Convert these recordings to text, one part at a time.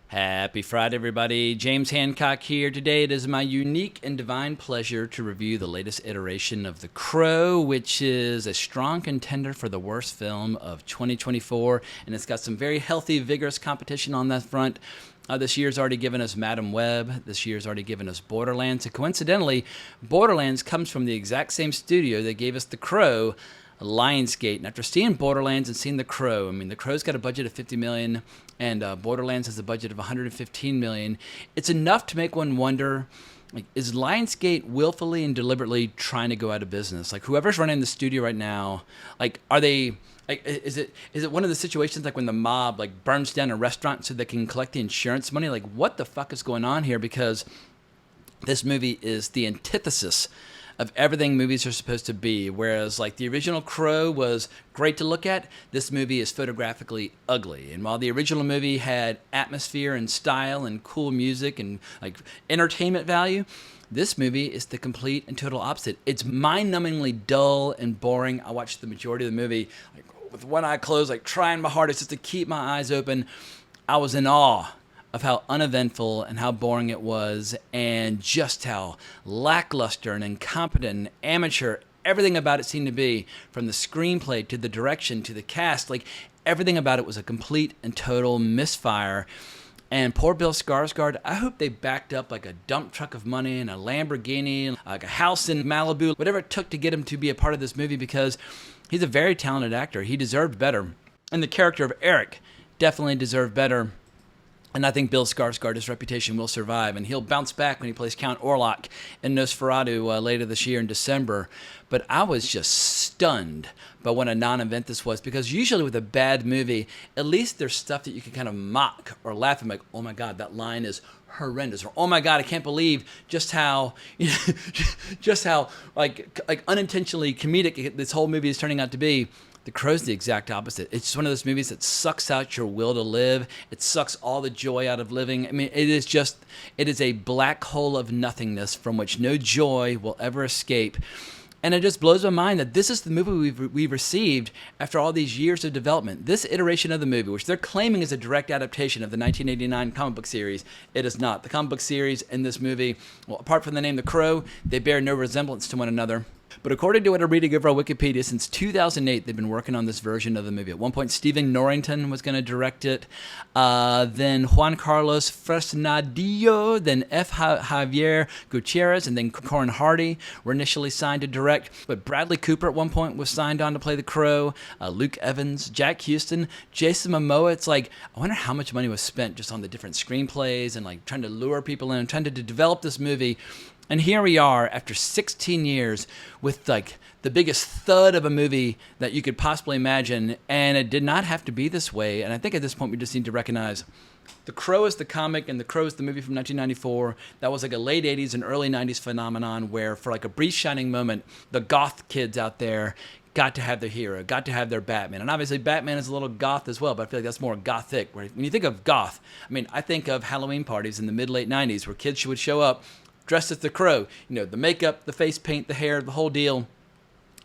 Happy Friday, everybody. James Hancock here. Today it is my unique and divine pleasure to review the latest iteration of The Crow, which is a strong contender for the worst film of 2024, and it's got some very healthy, vigorous competition on that front. This year's already given us Madam Web. This year's already given us Borderlands. And coincidentally, Borderlands comes from the exact same studio that gave us The Crow, Lionsgate. And after seeing Borderlands and seeing The Crow, I mean, The Crow's got a budget of $50 million, and Borderlands has a budget of $115 million. It's enough to make one wonder, like, is Lionsgate willfully and deliberately trying to go out of business? Like, whoever's running the studio right now, like, are they... Like, is it one of the situations like when the mob like burns down a restaurant so they can collect the insurance money? Like, what the fuck is going on here? Because this movie is the antithesis of everything movies are supposed to be. Whereas like the original Crow was great to look at, this movie is photographically ugly. And while the original movie had atmosphere and style and cool music and like entertainment value, this movie is the complete and total opposite. It's mind-numbingly dull and boring. I watched the majority of the movie like with one eye closed, like trying my hardest just to keep my eyes open. I was in awe of how uneventful and how boring it was, and just how lackluster and incompetent and amateur everything about it seemed to be, from the screenplay to the direction to the cast. Like, everything about it was a complete and total misfire. And poor Bill Skarsgård, I hope they backed up like a dump truck of money and a Lamborghini, like a house in Malibu, whatever it took to get him to be a part of this movie, because he's a very talented actor. He deserved better. And the character of Eric definitely deserved better. And I think Bill Skarsgård, his reputation will survive, and he'll bounce back when he plays Count Orlok in Nosferatu later this year in December. But I was just stunned by what a non-event this was, because usually with a bad movie, at least there's stuff that you can kind of mock or laugh at, like, oh my God, that line is horrendous, or oh my God, I can't believe just how, just how like unintentionally comedic this whole movie is turning out to be. The Crow's the exact opposite. It's just one of those movies that sucks out your will to live. It sucks all the joy out of living. I mean, it is a black hole of nothingness from which no joy will ever escape. And it just blows my mind that this is the movie we've received after all these years of development. This iteration of the movie, which they're claiming is a direct adaptation of the 1989 comic book series, it is not. The comic book series and this movie, well, apart from the name The Crow, they bear no resemblance to one another. But according to what I'm reading over on Wikipedia, since 2008, they've been working on this version of the movie. At one point, Stephen Norrington was going to direct it, then Juan Carlos Fresnadillo, then Javier Gutierrez, and then Corin Hardy were initially signed to direct. But Bradley Cooper at one point was signed on to play the Crow, Luke Evans, Jack Houston, Jason Momoa. It's like, I wonder how much money was spent just on the different screenplays and like trying to lure people in, trying to develop this movie. And here we are after 16 years with like the biggest thud of a movie that you could possibly imagine. And it did not have to be this way. And I think at this point we just need to recognize The Crow is the comic and The Crow is the movie from 1994. That was like a late 80s and early 90s phenomenon where for like a brief shining moment, the goth kids out there got to have their hero, got to have their Batman. And obviously Batman is a little goth as well, but I feel like that's more gothic. Where when you think of goth, I mean, I think of Halloween parties in the mid-late 90s where kids would show up dressed as the Crow, the makeup, the face paint, the hair, the whole deal.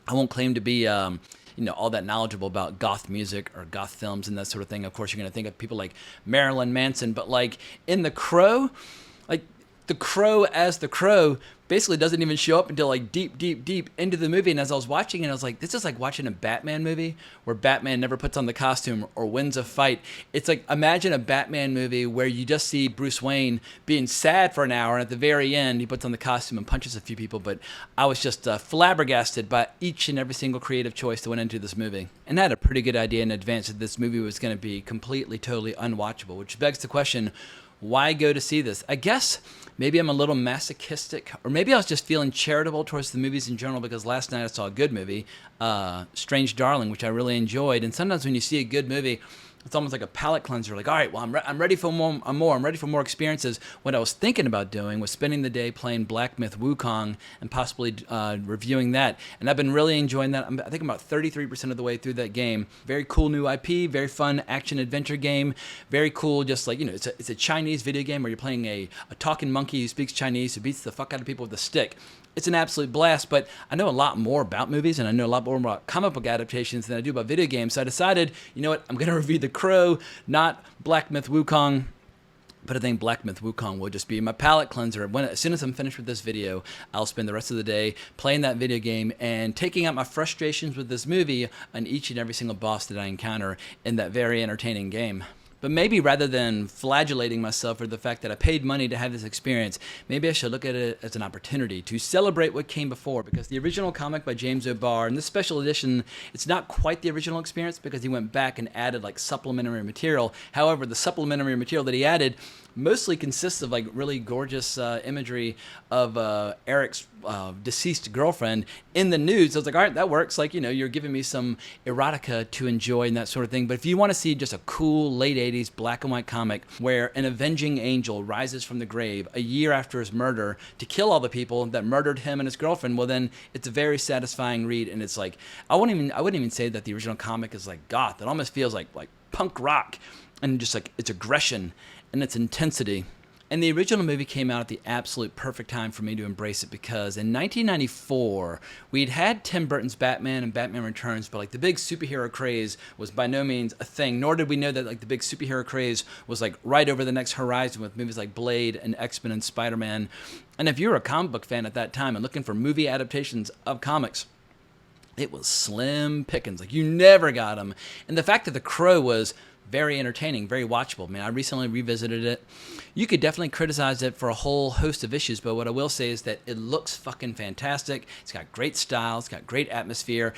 I won't claim to be, all that knowledgeable about goth music or goth films and that sort of thing. Of course, you're going to think of people like Marilyn Manson, but like in The Crow, like the Crow as the Crow basically doesn't even show up until like deep into the movie. And as I was watching it, I was like, this is like watching a Batman movie where Batman never puts on the costume or wins a fight. It's like, imagine a Batman movie where you just see Bruce Wayne being sad for an hour, and at the very end, he puts on the costume and punches a few people. But I was just flabbergasted by each and every single creative choice that went into this movie. And I had a pretty good idea in advance that this movie was going to be completely, totally unwatchable, which begs the question, why go to see this? I guess maybe I'm a little masochistic, or maybe I was just feeling charitable towards the movies in general, because last night I saw a good movie, Strange Darling, which I really enjoyed. And sometimes when you see a good movie, it's almost like a palate cleanser. Like, all right, well, I'm ready for more. I'm ready for more experiences. What I was thinking about doing was spending the day playing Black Myth Wukong and possibly reviewing that. And I've been really enjoying that. I think I'm about 33% of the way through that game. Very cool new IP, very fun action-adventure game. Very cool, just like, it's a Chinese video game where you're playing a talking monkey who speaks Chinese, who beats the fuck out of people with a stick. It's an absolute blast, but I know a lot more about movies, and I know a lot more about comic book adaptations than I do about video games. So I decided, you know what, I'm going to review The Crow, not Black Myth Wukong. But I think Black Myth Wukong will just be my palate cleanser. As soon as I'm finished with this video, I'll spend the rest of the day playing that video game and taking out my frustrations with this movie on each and every single boss that I encounter in that very entertaining game. But maybe rather than flagellating myself for the fact that I paid money to have this experience, maybe I should look at it as an opportunity to celebrate what came before, because the original comic by James O'Barr, and this special edition, it's not quite the original experience because he went back and added like supplementary material. However, the supplementary material that he added mostly consists of like really gorgeous imagery of Eric's deceased girlfriend in the nude. So I was like, all right, that works. Like, you're giving me some erotica to enjoy and that sort of thing. But if you want to see just a cool late 80s black and white comic where an avenging angel rises from the grave a year after his murder to kill all the people that murdered him and his girlfriend, well, then it's a very satisfying read. And it's like, I wouldn't even say that the original comic is like goth. It almost feels like punk rock, and just like its aggression and its intensity. And the original movie came out at the absolute perfect time for me to embrace it, because in 1994, we'd had Tim Burton's Batman and Batman Returns, but like the big superhero craze was by no means a thing, nor did we know that like the big superhero craze was like right over the next horizon with movies like Blade and X-Men and Spider-Man. And if you were a comic book fan at that time and looking for movie adaptations of comics, it was slim pickings. Like, you never got them. And the fact that The Crow was very entertaining, very watchable. I mean, I recently revisited it. You could definitely criticize it for a whole host of issues, but what I will say is that it looks fucking fantastic. It's got great style. It's got great atmosphere.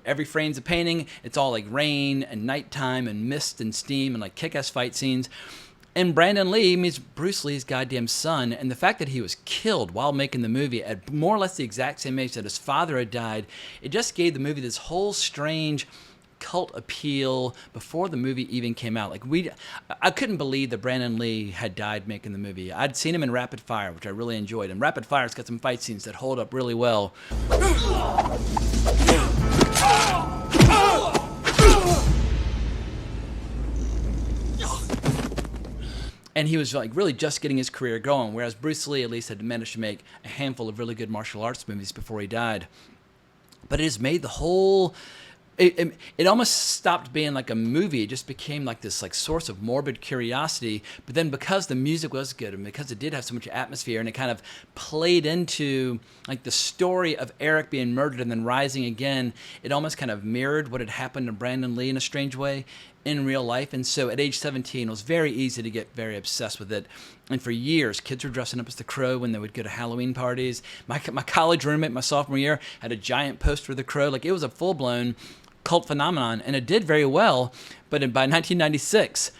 Every frame's a painting. It's all like rain and nighttime and mist and steam and like kick-ass fight scenes. And Brandon Lee means Bruce Lee's goddamn son, and the fact that he was killed while making the movie at more or less the exact same age that his father had died, it just gave the movie this whole strange cult appeal before the movie even came out. Like, I couldn't believe that Brandon Lee had died making the movie. I'd seen him in Rapid Fire, which I really enjoyed, and Rapid Fire's got some fight scenes that hold up really well. And he was like really just getting his career going, whereas Bruce Lee at least had managed to make a handful of really good martial arts movies before he died. But it has made the whole... It almost stopped being like a movie. It just became like this like source of morbid curiosity. But then because the music was good and because it did have so much atmosphere and it kind of played into like the story of Eric being murdered and then rising again, it almost kind of mirrored what had happened to Brandon Lee in a strange way in real life. And so at age 17, it was very easy to get very obsessed with it. And for years, kids were dressing up as the Crow when they would go to Halloween parties. My college roommate, my sophomore year, had a giant poster of the Crow. Like, it was a full-blown cult phenomenon, and it did very well. But by 1996,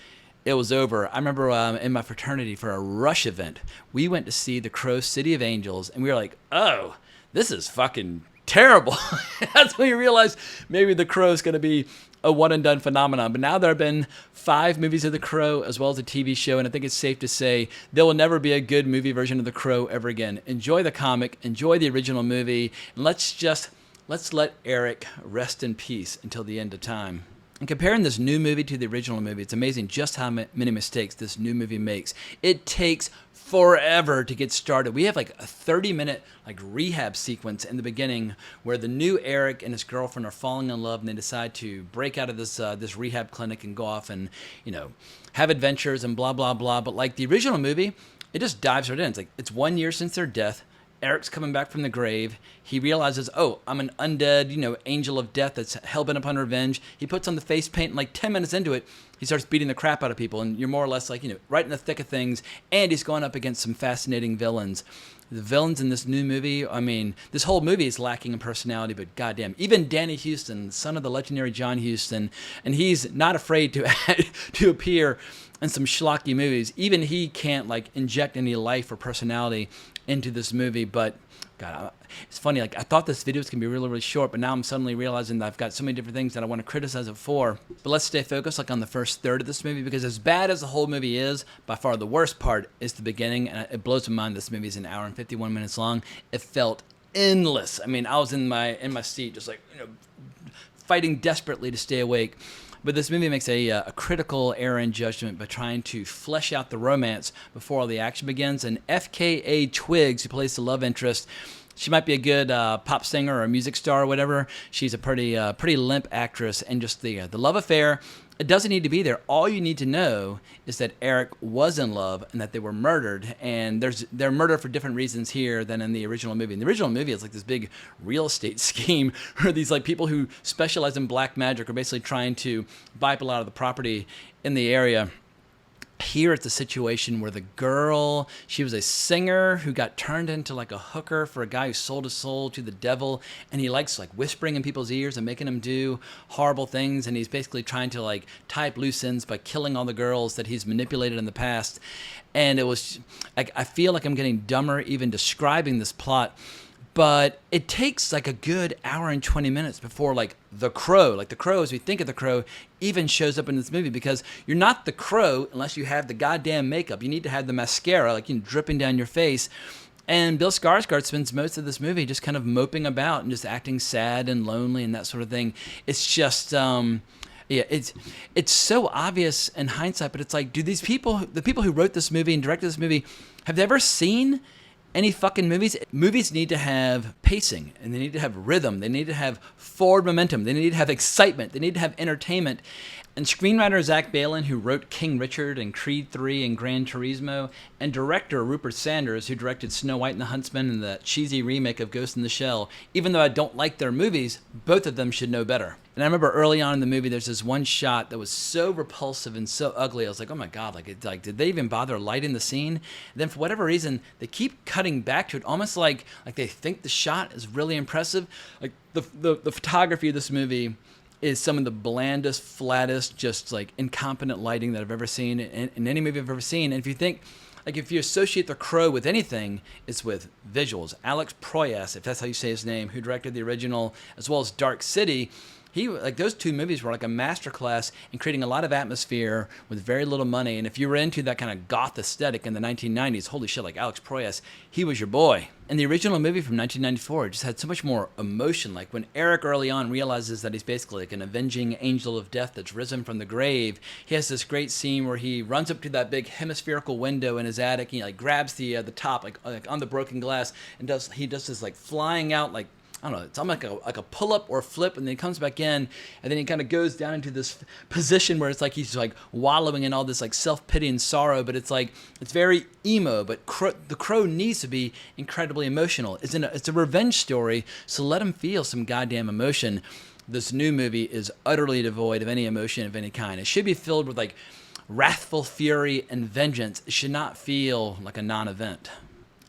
it was over. I remember in my fraternity for a Rush event, we went to see The Crow City of Angels, and we were like, oh, this is fucking terrible. That's when you realize maybe The Crow is going to be a one-and-done phenomenon. But now there have been 5 movies of The Crow as well as a TV show, and I think it's safe to say there will never be a good movie version of The Crow ever again. Enjoy the comic, enjoy the original movie, and let's let Eric rest in peace until the end of time. And comparing this new movie to the original movie, it's amazing just how many mistakes this new movie makes. It takes forever to get started. We have like a 30-minute like rehab sequence in the beginning where the new Eric and his girlfriend are falling in love, and they decide to break out of this rehab clinic and go off and have adventures and blah blah blah. But like the original movie, it just dives right in. It's like it's 1 year since their death. Eric's coming back from the grave. He realizes, oh, I'm an undead, angel of death that's hell-bent upon revenge. He puts on the face paint, and like 10 minutes into it, he starts beating the crap out of people, and you're more or less like, right in the thick of things, and he's going up against some fascinating villains. The villains in this new movie, I mean, this whole movie is lacking in personality, but goddamn, even Danny Huston, son of the legendary John Huston, and he's not afraid to appear in some schlocky movies. Even he can't like inject any life or personality into this movie. But God, it's funny, like I thought this video was gonna be really, really short, but now I'm suddenly realizing that I've got so many different things that I want to criticize it for. But let's stay focused like on the first third of this movie, because as bad as the whole movie is, by far the worst part is the beginning, and it blows my mind this movie is an hour and 51 minutes long. It felt endless. I mean, I was in my seat just like fighting desperately to stay awake. But this movie makes a critical error in judgment by trying to flesh out the romance before all the action begins. And FKA Twigs, who plays the love interest, she might be a good pop singer or a music star or whatever. She's a pretty limp actress, and just the love affair, It doesn't need to be there. All you need to know is that Eric was in love and that they were murdered. And they're murdered for different reasons here than in the original movie. In the original movie, it's like this big real estate scheme where these like people who specialize in black magic are basically trying to buy people out of the property in the area. Here it's a situation where the girl, she was a singer who got turned into like a hooker for a guy who sold his soul to the devil, and he likes like whispering in people's ears and making them do horrible things, and he's basically trying to like tie up loose ends by killing all the girls that he's manipulated in the past. And it was like, I feel like I'm getting dumber even describing this plot, but it takes like a good hour and 20 minutes before like the Crow, as we think of the Crow, even shows up in this movie, because you're not the Crow unless you have the goddamn makeup. You need to have the mascara like dripping down your face. And Bill Skarsgård spends most of this movie just kind of moping about and just acting sad and lonely and that sort of thing. It's just it's so obvious in hindsight, but it's like, do these people, the people who wrote this movie and directed this movie, have they ever seen any fucking movies? Movies need to have pacing, and they need to have rhythm. They need to have forward momentum. They need to have excitement. They need to have entertainment. And screenwriter Zach Baylin, who wrote King Richard and Creed 3 and Gran Turismo, and director Rupert Sanders, who directed Snow White and the Huntsman and the cheesy remake of Ghost in the Shell, even though I don't like their movies, both of them should know better. And I remember early on in the movie, there's this one shot that was so repulsive and so ugly. I was like, oh my God, did they even bother lighting the scene? And then for whatever reason, they keep cutting back to it, almost like they think the shot is really impressive. Like the photography of this movie is some of the blandest, flattest, just like incompetent lighting that I've ever seen in any movie I've ever seen. And if you think, like if you associate The Crow with anything, it's with visuals. Alex Proyas, if that's how you say his name, who directed the original as well as Dark City, those two movies were like a masterclass in creating a lot of atmosphere with very little money. And if you were into that kind of goth aesthetic in the 1990s, holy shit, like Alex Proyas, he was your boy. And the original movie from 1994 just had so much more emotion. Like when Eric early on realizes that he's basically like an avenging angel of death that's risen from the grave, he has this great scene where he runs up to that big hemispherical window in his attic, and he like grabs the top like on the broken glass, and he does this like flying out, like I don't know, it's almost like a pull-up or flip, and then he comes back in, and then he kind of goes down into this position where it's like he's like wallowing in all this like self-pity and sorrow, but it's like, it's very emo, but the Crow needs to be incredibly emotional. It's a revenge story, so let him feel some goddamn emotion. This new movie is utterly devoid of any emotion of any kind. It should be filled with like wrathful fury and vengeance. It should not feel like a non-event.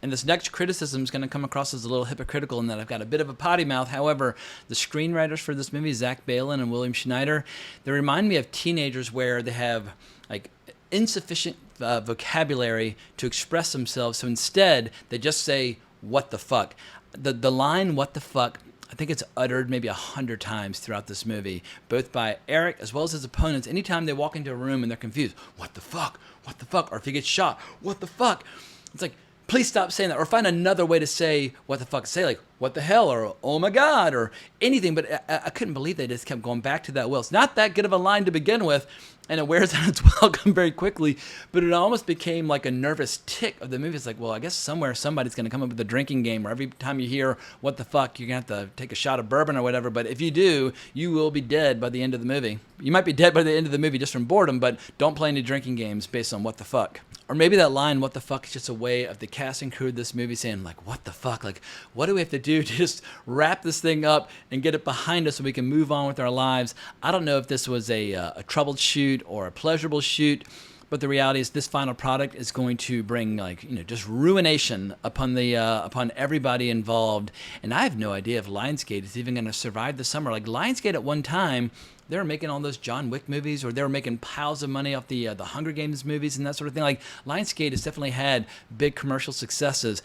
And this next criticism is going to come across as a little hypocritical in that I've got a bit of a potty mouth. However, the screenwriters for this movie, Zach Baylin and William Schneider, they remind me of teenagers where they have like insufficient vocabulary to express themselves. So instead, they just say, what the fuck? The line, what the fuck, I think it's uttered maybe 100 times throughout this movie, both by Eric as well as his opponents. Anytime they walk into a room and they're confused, what the fuck? What the fuck? Or if he gets shot, what the fuck? It's like, please stop saying that, or find another way to say what the fuck. Say like, what the hell, or oh my God, or anything. But I couldn't believe they just kept going back to that well. It's not that good of a line to begin with, and it wears out its welcome very quickly, but it almost became like a nervous tick of the movie. It's like, well, I guess somewhere somebody's going to come up with a drinking game where every time you hear what the fuck, you're going to have to take a shot of bourbon or whatever. But if you do, you will be dead by the end of the movie. You might be dead by the end of the movie just from boredom, but don't play any drinking games based on what the fuck. Or maybe that line, what the fuck, is just a way of the cast and crew of this movie saying, like, what the fuck? Like, what do we have to do to just wrap this thing up and get it behind us so we can move on with our lives? I don't know if this was a troubled shoot or a pleasurable shoot, but the reality is this final product is going to bring, like, you know, just ruination upon everybody involved. And I have no idea if Lionsgate is even going to survive the summer. Like, Lionsgate at one time, they were making all those John Wick movies, or they were making piles of money off the Hunger Games movies and that sort of thing. Like, Lionsgate has definitely had big commercial successes.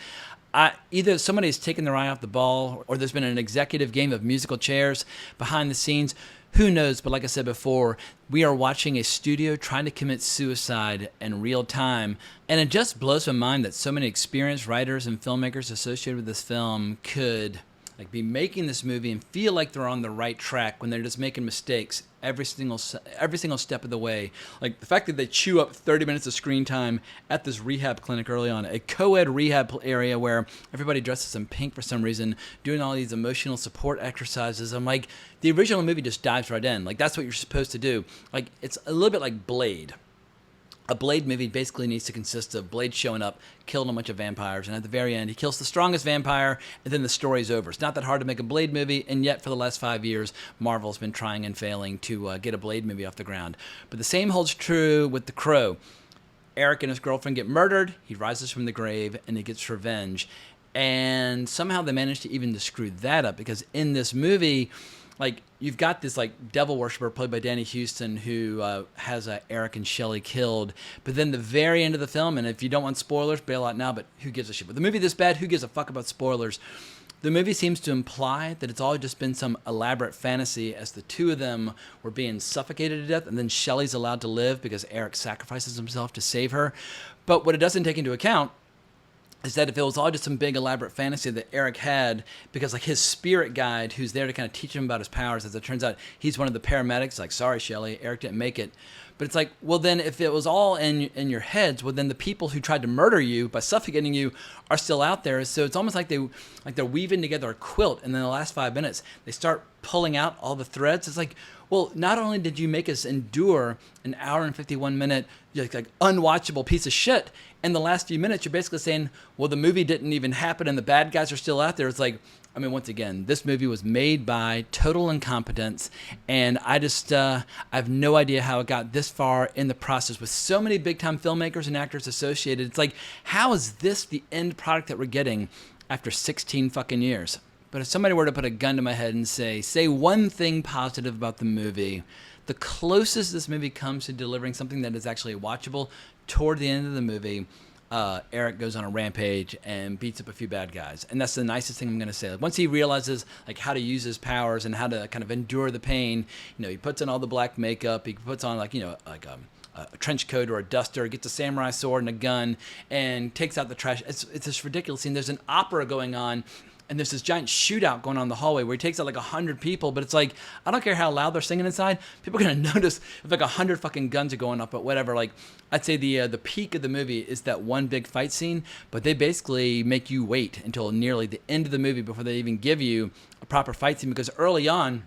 Either somebody's taken their eye off the ball, or there's been an executive game of musical chairs behind the scenes. Who knows? But like I said before, we are watching a studio trying to commit suicide in real time. And it just blows my mind that so many experienced writers and filmmakers associated with this film could like be making this movie and feel like they're on the right track when they're just making mistakes every single step of the way. Like the fact that they chew up 30 minutes of screen time at this rehab clinic early on, a co-ed rehab area where everybody dresses in pink for some reason, doing all these emotional support exercises. I'm like, the original movie just dives right in. Like that's what you're supposed to do. Like it's a little bit like Blade. A Blade movie basically needs to consist of Blade showing up, killing a bunch of vampires, and at the very end, he kills the strongest vampire, and then the story's over. It's not that hard to make a Blade movie, and yet for the last 5 years, Marvel's been trying and failing to get a Blade movie off the ground. But the same holds true with The Crow. Eric and his girlfriend get murdered, he rises from the grave, and he gets revenge. And somehow they managed to even screw that up, because in this movie, like, you've got this, like, devil worshiper played by Danny Houston who has Eric and Shelley killed. But then the very end of the film, and if you don't want spoilers, bail out now, but who gives a shit? With the movie this bad, who gives a fuck about spoilers? The movie seems to imply that it's all just been some elaborate fantasy as the two of them were being suffocated to death, and then Shelley's allowed to live because Eric sacrifices himself to save her. But what it doesn't take into account is that if it was all just some big elaborate fantasy that Eric had, because like his spirit guide who's there to kind of teach him about his powers, as it turns out he's one of the paramedics, like, sorry Shelley, Eric didn't make it. But it's like, well then if it was all in your heads, well then the people who tried to murder you by suffocating you are still out there. So it's almost like they're weaving together a quilt, and then in the last 5 minutes they start pulling out all the threads. It's like, well, not only did you make us endure an hour and 51 minute like unwatchable piece of shit, in the last few minutes you're basically saying, well, the movie didn't even happen and the bad guys are still out there. It's like, I mean, once again, this movie was made by total incompetence, and I have no idea how it got this far in the process with so many big-time filmmakers and actors associated. It's like, how is this the end product that we're getting after 16 fucking years? But if somebody were to put a gun to my head and say one thing positive about the movie, the closest this movie comes to delivering something that is actually watchable, toward the end of the movie, Eric goes on a rampage and beats up a few bad guys. And that's the nicest thing I'm going to say. Like, once he realizes like how to use his powers and how to kind of endure the pain, he puts on all the black makeup, he puts on like a trench coat or a duster, gets a samurai sword and a gun, and takes out the trash. It's this ridiculous scene. There's an opera going on, and there's this giant shootout going on in the hallway where he takes out like 100 people, but it's like, I don't care how loud they're singing inside, people are going to notice if like 100 fucking guns are going off, but whatever. Like, I'd say the peak of the movie is that one big fight scene, but they basically make you wait until nearly the end of the movie before they even give you a proper fight scene, because early on,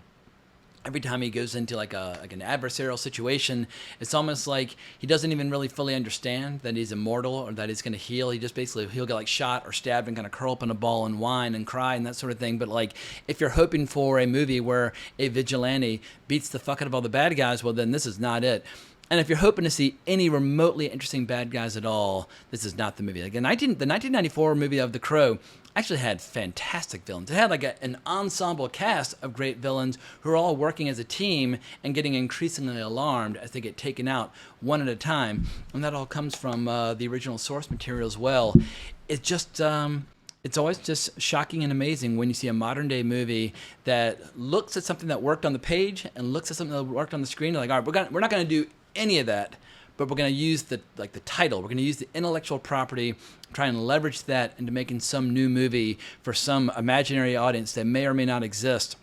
every time he goes into like an adversarial situation, it's almost like he doesn't even really fully understand that he's immortal or that he's going to heal. He just basically, he'll get like shot or stabbed and kind of curl up in a ball and whine and cry and that sort of thing. But like, if you're hoping for a movie where a vigilante beats the fuck out of all the bad guys, well then this is not it. And if you're hoping to see any remotely interesting bad guys at all, this is not the movie. Like the 1994 movie of The Crow actually had fantastic villains. It had like an ensemble cast of great villains who are all working as a team and getting increasingly alarmed as they get taken out one at a time. And that all comes from the original source material as well. It just... it's always just shocking and amazing when you see a modern day movie that looks at something that worked on the page and looks at something that worked on the screen. They're like, all right, we're not going to do any of that, but we're going to use the title. We're going to use the intellectual property, try and leverage that into making some new movie for some imaginary audience that may or may not exist.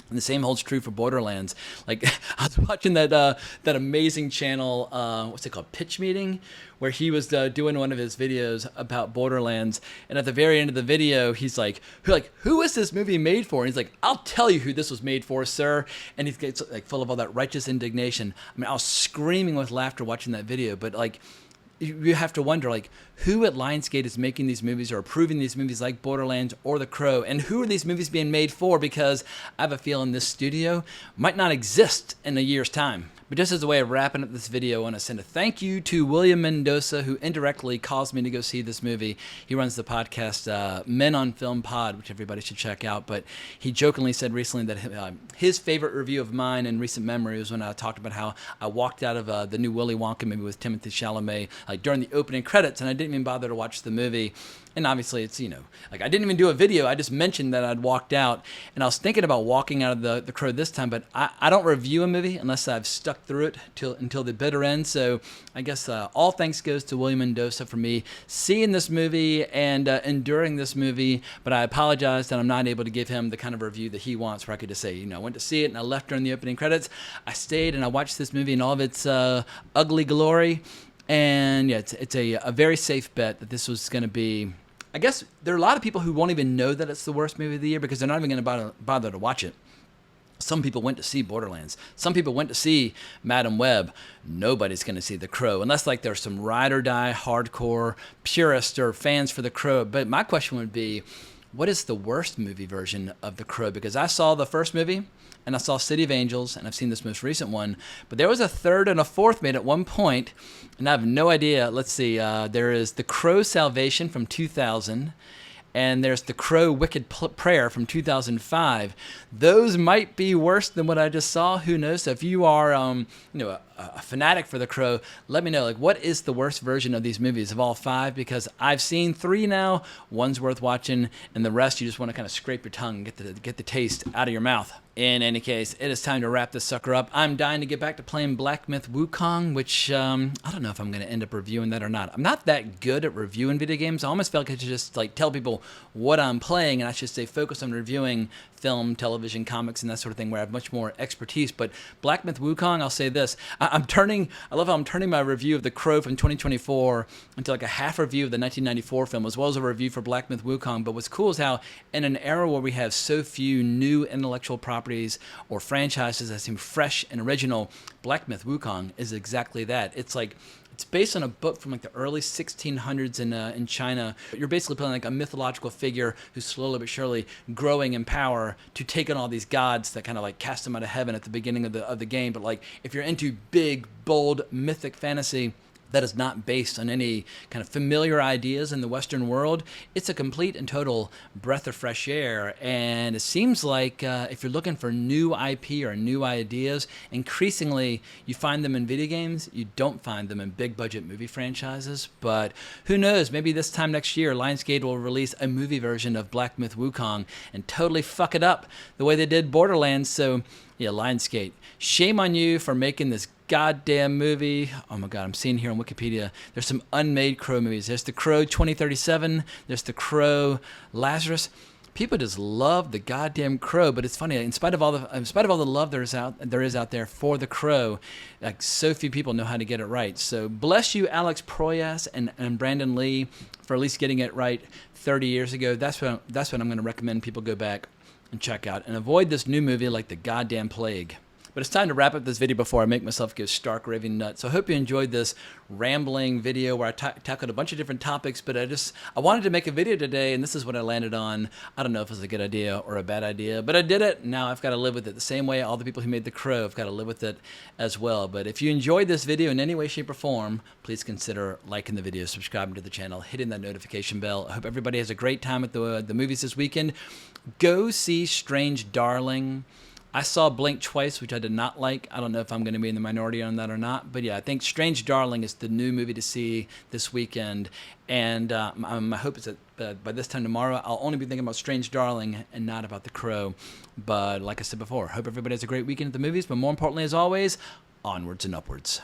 And the same holds true for Borderlands. Like, I was watching that amazing channel, what's it called, Pitch Meeting, where he was doing one of his videos about Borderlands. And at the very end of the video, he's like, who is this movie made for? And he's like, I'll tell you who this was made for, sir. And he's like full of all that righteous indignation. I mean, I was screaming with laughter watching that video. But like, you have to wonder, like, who at Lionsgate is making these movies or approving these movies like Borderlands or The Crow, and who are these movies being made for? Because I have a feeling this studio might not exist in a year's time. But just as a way of wrapping up this video, I want to send a thank you to William Mendoza, who indirectly caused me to go see this movie. He runs the podcast Men on Film Pod, which everybody should check out. But he jokingly said recently that his favorite review of mine in recent memory was when I talked about how I walked out of the new Willy Wonka movie with Timothée Chalamet like during the opening credits, and I didn't even bother to watch the movie. And obviously it's, like I didn't even do a video. I just mentioned that I'd walked out, and I was thinking about walking out of the Crow this time, but I don't review a movie unless I've stuck stuck through it until the bitter end. So I guess all thanks goes to William Mendoza for me seeing this movie and enduring this movie. But I apologize that I'm not able to give him the kind of review that he wants, where I could just say, I went to see it and I left during the opening credits. I stayed and I watched this movie in all of its ugly glory. And yeah, it's a very safe bet that this was going to be. I guess there are a lot of people who won't even know that it's the worst movie of the year because they're not even going to bother to watch it. Some people went to see Borderlands. Some people went to see Madam Web. Nobody's going to see The Crow, unless like there's some ride or die hardcore purists or fans for The Crow. But my question would be, what is the worst movie version of The Crow? Because I saw the first movie, and I saw City of Angels, and I've seen this most recent one. But there was a third and a fourth made at one point, and I have no idea. Let's see. There is The Crow Salvation from 2000, and there's The Crow Wicked Prayer from 2005. Those might be worse than what I just saw. Who knows? So if you are, a fanatic for The Crow, let me know. Like, what is the worst version of these movies of all five? Because I've seen 3 now. One's worth watching, and the rest you just want to kind of scrape your tongue and get the taste out of your mouth. In any case, it is time to wrap this sucker up. I'm dying to get back to playing Black Myth Wukong, which I don't know if I'm going to end up reviewing that or not. I'm not that good at reviewing video games. I almost felt like I should just tell people what I'm playing, and I should stay focused on reviewing film, television, comics, and that sort of thing, where I have much more expertise. But Black Myth Wukong, I'll say this: I love how I'm turning my review of The Crow from 2024 into like a half review of the 1994 film, as well as a review for Black Myth Wukong. But what's cool is how, in an era where we have so few new intellectual properties or franchises that seem fresh and original, Black Myth Wukong is exactly that. It's based on a book from like the early 1600s in China. You're basically playing like a mythological figure who's slowly but surely growing in power to take on all these gods that kind of like cast him out of heaven at the beginning of the game. But like, if you're into big, bold, mythic fantasy that is not based on any kind of familiar ideas in the Western world, it's a complete and total breath of fresh air. And it seems like if you're looking for new IP or new ideas, increasingly you find them in video games. You don't find them in big budget movie franchises. But who knows, maybe this time next year, Lionsgate will release a movie version of Black Myth Wukong and totally fuck it up the way they did Borderlands. So yeah, Lionsgate, shame on you for making this goddamn movie. Oh my God, I'm seeing here on Wikipedia, there's some unmade Crow movies. There's The Crow 2037, there's The Crow Lazarus. People just love the goddamn Crow, but it's funny, in spite of all the love there is out there for The Crow, like, so few people know how to get it right. So bless you, Alex Proyas and Brandon Lee, for at least getting it right 30 years ago. That's what I'm going to recommend people go back and check out, and avoid this new movie like the goddamn plague. But it's time to wrap up this video before I make myself go stark raving nuts. So I hope you enjoyed this rambling video where I tackled a bunch of different topics, but I wanted to make a video today, and this is what I landed on. I don't know if it was a good idea or a bad idea, but I did it. Now I've got to live with it the same way all the people who made The Crow have got to live with it as well. But if you enjoyed this video in any way, shape, or form, please consider liking the video, subscribing to the channel, hitting that notification bell. I hope everybody has a great time at the movies this weekend. Go see Strange Darling. I saw Blink twice, which I did not like. I don't know if I'm going to be in the minority on that or not. But yeah, I think Strange Darling is the new movie to see this weekend. And my hope is that by this time tomorrow, I'll only be thinking about Strange Darling and not about The Crow. But like I said before, hope everybody has a great weekend at the movies. But more importantly, as always, onwards and upwards.